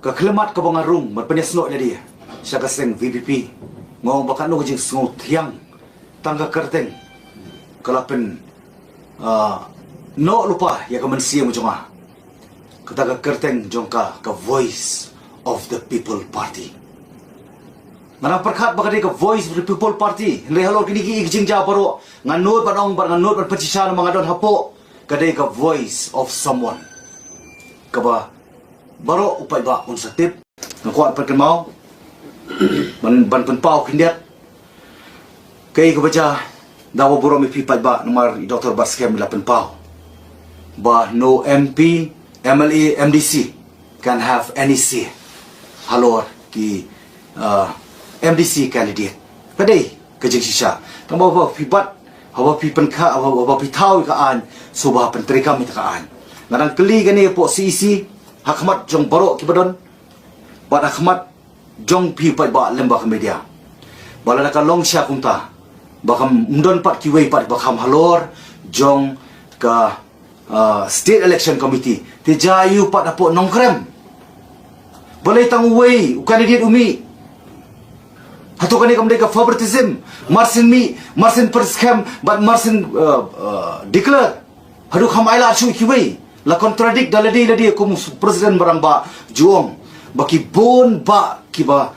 kekelemat ke bangarung berpenyesnok jadi siya kaseng VPP ngong baka no jing sngot yang tangga kerteng kalapin no lupa ya kemensia mo jonga kataga kerteng jongka ka voice of the people party mana perkat baka ka voice of the people party hindi halo kini ki jing ja paro nganod banong nganod ban pecisa mga don hapo kadai ka voice of someone kaba baro upay ba unsa tip nakuha pa mau ban pau kindiat kay ko baca dawo buro mi pipat ba nomor Dr. Baskem la pau ba no MP MLA MDC can have any say halor ki MDC candidate kadai kejing sisa tamo ba pipat hawa pipan ka hawa pitau ka an subah penteri kami ka an ngarang keli gani po CEC hakmat jong baro kibadon ba hakmat jong pipat ba lembah media bala ka long sya kunta bakam mundon pat kiwei pat bakam halor jong ka state election committee ti jayu pat apo nongkrem balai tang wei candidate umi hatu kani kam ka favoritism marsin perscam but marsin declare hadu kham aila chu kiwei la contradict daladi ladi kum president barang ba juong baki bon ba kiba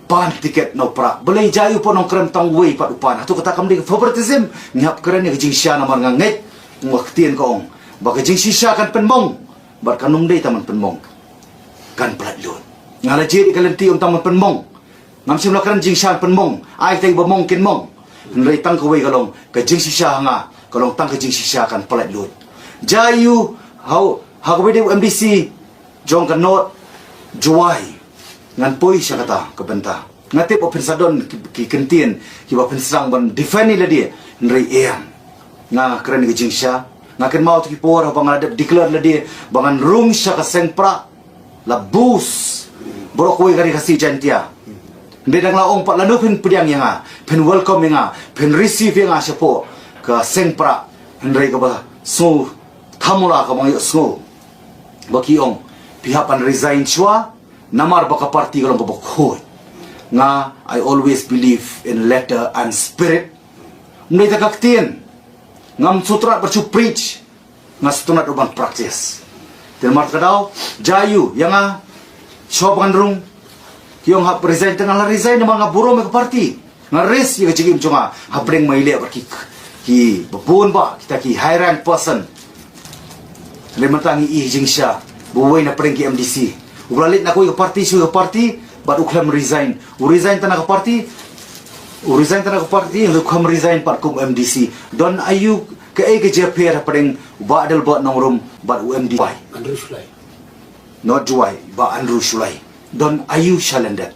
pan tiket no pra boleh jayu po nong krem tang wei pat upan hatu kata kam di favoritism ngap keren ni jing sya namar nganget ngwaktian ko ong baka jing sya kan penmong bar kanung dei taman penmong kan pladlon ngala jid kalenti taman penmong ngam sim lakran jing sya penmong ai teng bomong kin mong nrei tang ko wei kalong ka jing sya nga kalong tang ka jing sya kan pladlon jayu how we MDC jong kan not juai ngan poi siya kata kebenta ngatip o pensadon ki kentien ki ba pensang ban defend ila dia nrei eang nga keren ki jing siya ngaken mau ki por bang ada declare la dia bangan rung siya ka sengpra la bus borok koi gari kasi jantia ndedang laong pat lanu pen pediang yang pen welcome yang pen receive yang siya po ka sengpra nrei ka ba so thamula ka mga so bakiong pihapan resign chua namar baka party kalong kabakhoy nga I always believe in letter and spirit mnay takaktin ngam sutra bercu preach nga sutunat uban practice tilmar kadaw jayu yang shobangan rung kiyong hap resign tengah la resign ng mga buro may party nga res yung chigim chunga hapring maile barki ki babun ba kita ki high rank person lemantang i jing siya buway na pareng ki MDC uglalit na ko yung party but uklam resign tanah ka party uklam resign pat kum MDC don ayu ke JPR pareng ba adal ba nong room but UMD Andrew Sulai not juai ba Andrew Sulai don ayu shalendet